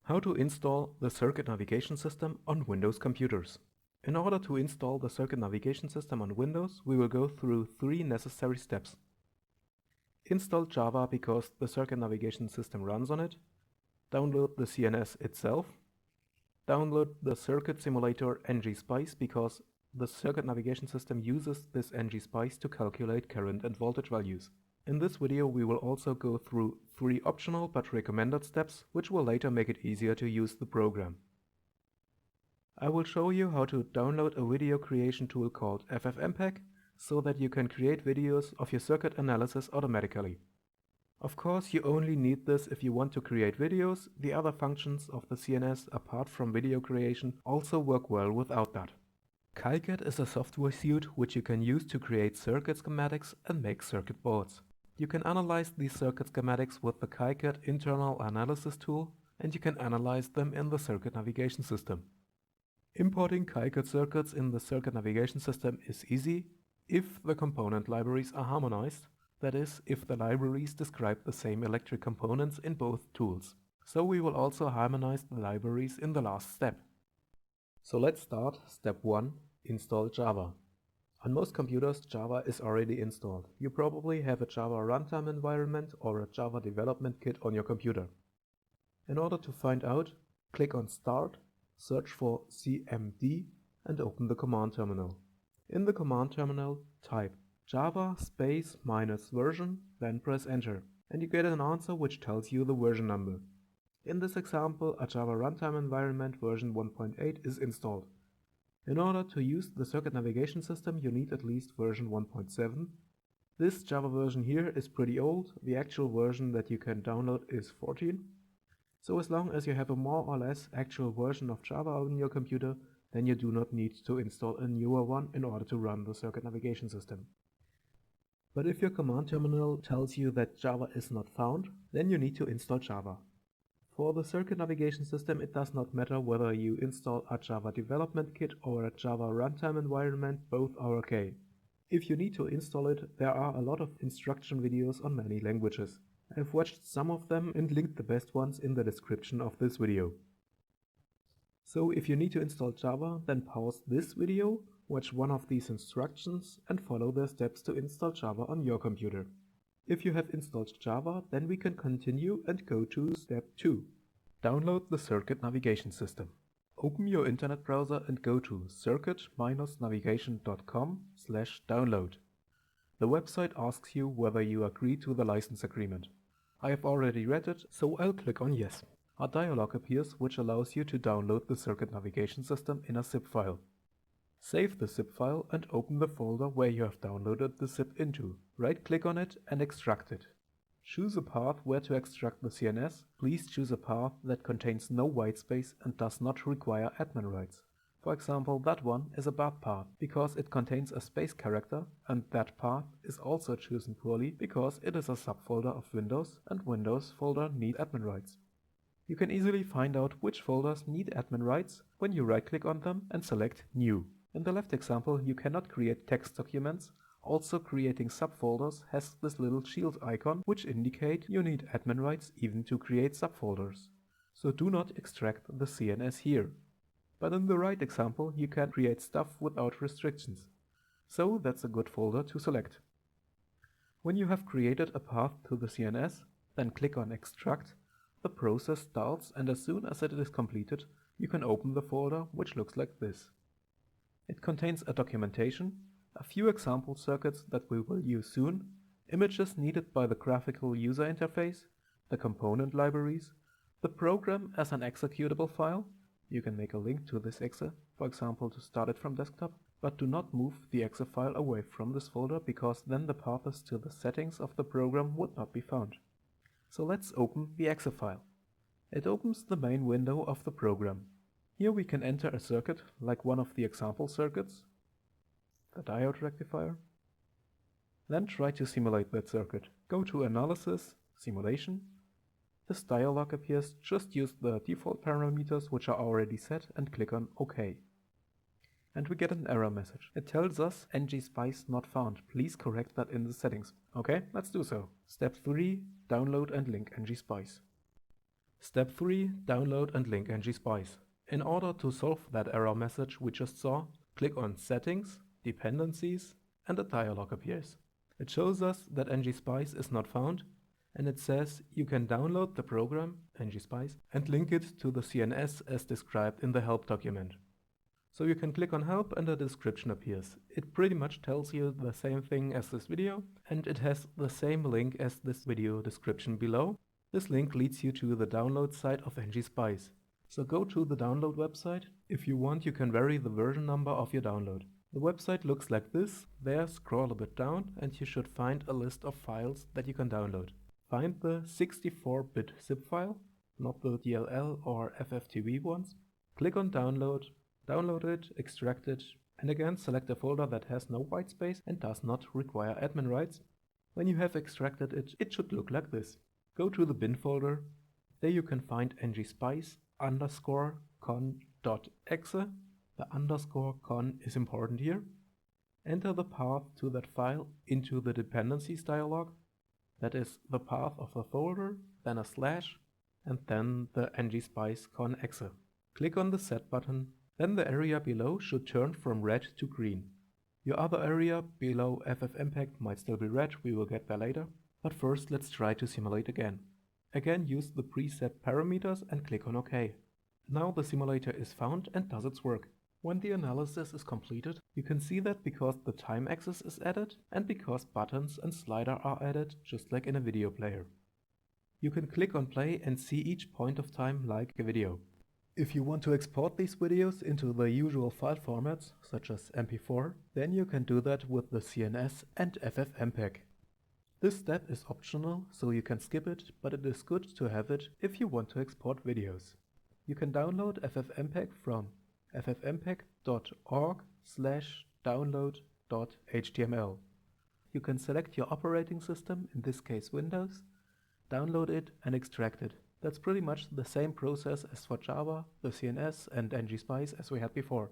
How to install the circuit navigation system on Windows computers. In order to install the circuit navigation system on Windows, we will go through 3 necessary steps. Install Java because the circuit navigation system runs on it. Download the CNS itself. Download the circuit simulator NGspice because the circuit navigation system uses this NGspice to calculate current and voltage values. In this video we will also go through 3 optional but recommended steps which will later make it easier to use the program. I will show you how to download a video creation tool called FFmpeg so that you can create videos of your circuit analysis automatically. Of course, you only need this if you want to create videos. The other functions of the CNS apart from video creation also work well without that. KiCad is a software suite which you can use to create circuit schematics and make circuit boards. You can analyze these circuit schematics with the KiCad internal analysis tool, and you can analyze them in the circuit navigation system. Importing KiCad circuits in the circuit navigation system is easy if the component libraries are harmonized, that is, if the libraries describe the same electric components in both tools. So we will also harmonize the libraries in the last step. So let's start step 1, install Java. On most computers, Java is already installed. You probably have a Java runtime environment or a Java development kit on your computer. In order to find out, click on Start, search for CMD and open the command terminal. In the command terminal, type Java space minus version, then press enter, and you get an answer which tells you the version number. In this example, a Java runtime environment version 1.8 is installed. In order to use the circuit navigation system, you need at least version 1.7. This Java version here is pretty old. The actual version that you can download is 14. So as long as you have a more or less actual version of Java on your computer, then you do not need to install a newer one in order to run the circuit navigation system. But if your command terminal tells you that Java is not found, then you need to install Java. For the circuit navigation system, it does not matter whether you install a Java development kit or a Java runtime environment, both are okay. If you need to install it, there are a lot of instruction videos on many languages. I've watched some of them and linked the best ones in the description of this video. So if you need to install Java, then pause this video, watch one of these instructions and follow the steps to install Java on your computer. If you have installed Java, then we can continue and go to step 2. Download the circuit navigation system. Open your internet browser and go to circuit-navigation.com/download. The website asks you whether you agree to the license agreement. I have already read it, so I'll click on yes. A dialog appears which allows you to download the circuit navigation system in a zip file. Save the zip file and open the folder where you have downloaded the zip into. Right-click on it and extract it. Choose a path where to extract the CNS. Please choose a path that contains no whitespace and does not require admin rights. For example, that one is a bad path because it contains a space character, and that path is also chosen poorly because it is a subfolder of Windows and Windows folder need admin rights. You can easily find out which folders need admin rights when you right-click on them and select New. In the left example, you cannot create text documents. Also, creating subfolders has this little shield icon which indicate you need admin rights even to create subfolders. So do not extract the CNS here. But in the right example, you can create stuff without restrictions. So that's a good folder to select. When you have created a path to the CNS, then click on Extract. The process starts, and as soon as it is completed, you can open the folder which looks like this. It contains a documentation, a few example circuits that we will use soon, images needed by the graphical user interface, the component libraries, the program as an executable file. You can make a link to this exe, for example to start it from desktop, but do not move the exe file away from this folder because then the paths to the settings of the program would not be found. So let's open the exe file. It opens the main window of the program. Here we can enter a circuit like one of the example circuits, the diode rectifier. Then try to simulate that circuit. Go to Analysis, Simulation. This dialog appears, just use the default parameters which are already set and click on OK. And we get an error message. It tells us NGspice not found. Please correct that in the settings. Okay, let's do so. Step 3, download and link NGspice. Step 3. Download and link NGspice. In order to solve that error message we just saw, click on Settings, Dependencies, and a dialog appears. It shows us that NGspice is not found, and it says you can download the program, NGspice, and link it to the CNS as described in the help document. So you can click on help and a description appears. It pretty much tells you the same thing as this video, and it has the same link as this video description below. This link leads you to the download site of NGspice. So go to the download website. If you want, you can vary the version number of your download. The website looks like this. There, scroll a bit down and you should find a list of files that you can download. Find the 64-bit zip file, not the DLL or FFTW ones. Click on download, download it, extract it, and again select a folder that has no white space and does not require admin rights. When you have extracted it, it should look like this. Go to the bin folder. There you can find NGspice_con.exe. The _con is important here. Enter the path to that file into the dependencies dialog. That is the path of the folder, then a slash, and then the NGspice.con.exe. Click on the Set button. Then the area below should turn from red to green. Your other area below FFmpeg might still be red, we will get there later. But first let's try to simulate again. Again use the preset parameters and click on OK. Now the simulator is found and does its work. When the analysis is completed, you can see that because the time axis is added and because buttons and slider are added, just like in a video player. You can click on play and see each point of time like a video. If you want to export these videos into the usual file formats, such as MP4, then you can do that with the CNS and FFmpeg. This step is optional, so you can skip it, but it is good to have it if you want to export videos. You can download FFmpeg from ffmpeg.org/download.html. You can select your operating system, in this case Windows, download it and extract it. That's pretty much the same process as for Java, the CNS and NGspice as we had before.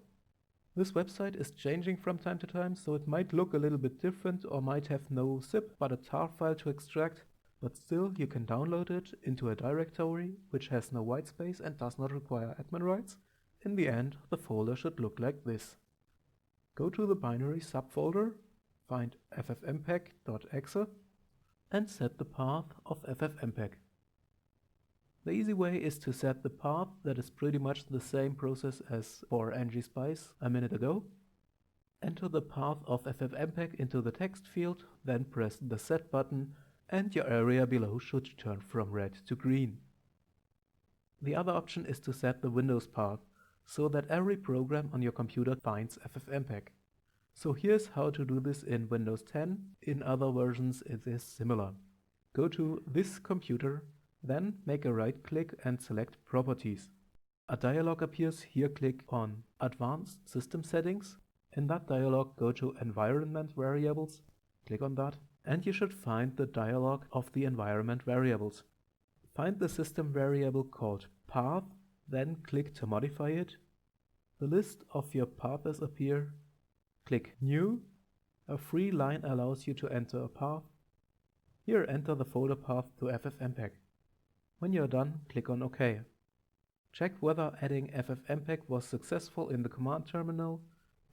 This website is changing from time to time, so it might look a little bit different or might have no zip but a tar file to extract, but still you can download it into a directory which has no white space and does not require admin rights. In the end, the folder should look like this. Go to the binary subfolder, find ffmpeg.exe and set the path of FFmpeg. The easy way is to set the path, that is pretty much the same process as for NGspice a minute ago. Enter the path of FFmpeg into the text field, then press the Set button and your area below should turn from red to green. The other option is to set the Windows path, so that every program on your computer finds FFmpeg. So here's how to do this in Windows 10, in other versions it is similar. Go to This Computer, then make a right click and select Properties. A dialog appears. Here click on Advanced System Settings. In that dialog go to Environment Variables, click on that, and you should find the dialog of the environment variables. Find the system variable called path, then click to modify it. The list of your paths appear. Click New. A free line allows you to enter a path. Here enter the folder path to FFmpeg. When you're done, click on OK. Check whether adding FFmpeg was successful in the command terminal.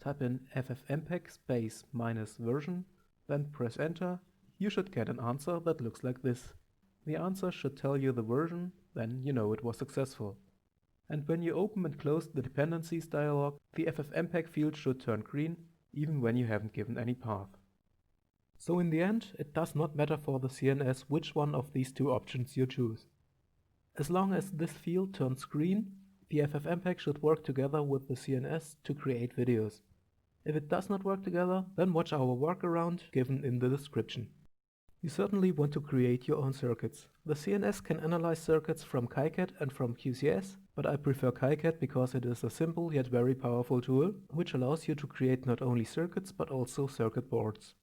Type in FFmpeg -version, then press enter. You should get an answer that looks like this. The answer should tell you the version, then you know it was successful. And when you open and close the dependencies dialog, the FFmpeg field should turn green, even when you haven't given any path. So in the end, it does not matter for the CNS which one of these two options you choose. As long as this field turns green, the FFmpeg should work together with the CNS to create videos. If it does not work together, then watch our workaround given in the description. You certainly want to create your own circuits. The CNS can analyze circuits from KiCad and from QCS, but I prefer KiCad because it is a simple yet very powerful tool, which allows you to create not only circuits but also circuit boards.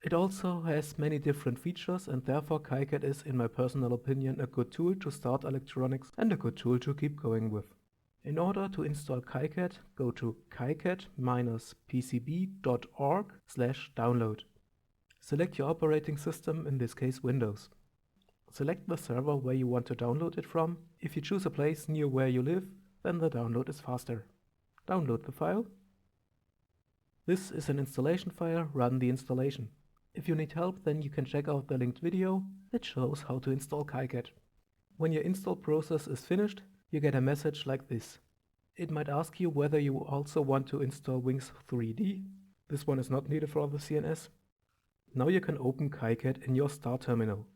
It also has many different features, and therefore KiCad is, in my personal opinion, a good tool to start electronics and a good tool to keep going with. In order to install KiCad, go to kicad-pcb.org/download. Select your operating system, in this case Windows. select the server where you want to download it from. If you choose a place near where you live, then the download is faster. Download the file. This is an installation file, run the installation. If you need help, then you can check out the linked video that shows how to install KiCad. When your install process is finished, you get a message like this. It might ask you whether you also want to install Wings 3D. This one is not needed for the CNS. Now you can open KiCad in your Start terminal.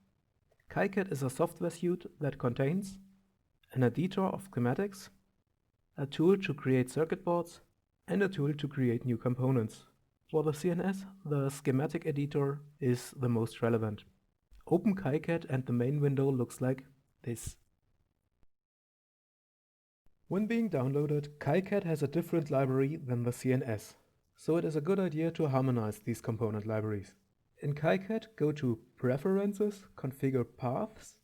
KiCad is a software suite that contains an editor of schematics, a tool to create circuit boards, and a tool to create new components. For the CNS, the schematic editor is the most relevant. Open KiCad and the main window looks like this. When being downloaded, KiCad has a different library than the CNS, so it is a good idea to harmonize these component libraries. In KiCad, go to Preferences, Configure Paths.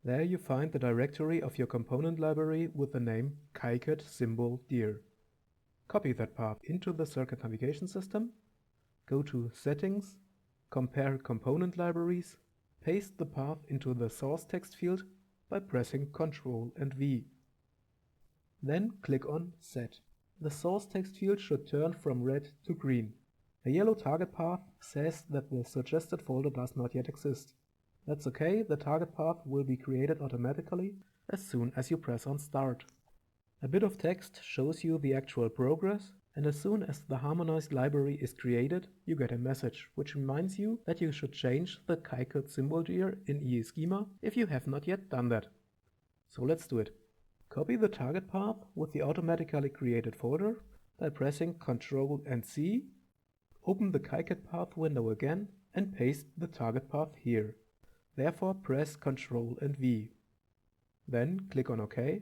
There you find the directory of your component library with the name KiCad symbol dir. Copy that path into the circuit navigation system, go to Settings, Compare Component Libraries, paste the path into the source text field by pressing Ctrl and V. Then click on Set. The source text field should turn from red to green. A yellow target path says that the suggested folder does not yet exist. That's okay, the target path will be created automatically as soon as you press on Start. A bit of text shows you the actual progress, and as soon as the Harmonize library is created, you get a message which reminds you that you should change the KiCad symbol dir in eSchema if you have not yet done that. So let's do it. Copy the target path with the automatically created folder by pressing Ctrl and C. Open the KiCad path window again and paste the target path here. Therefore press Ctrl and V. Then click on OK.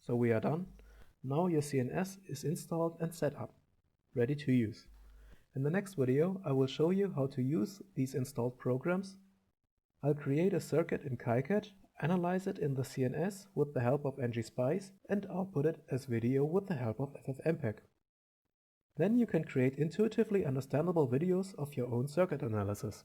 So we are done. Now your CNS is installed and set up, ready to use. In the next video I will show you how to use these installed programs. I'll create a circuit in KiCad, analyze it in the CNS with the help of NGspice, and output it as video with the help of FFmpeg. Then you can create intuitively understandable videos of your own circuit analysis.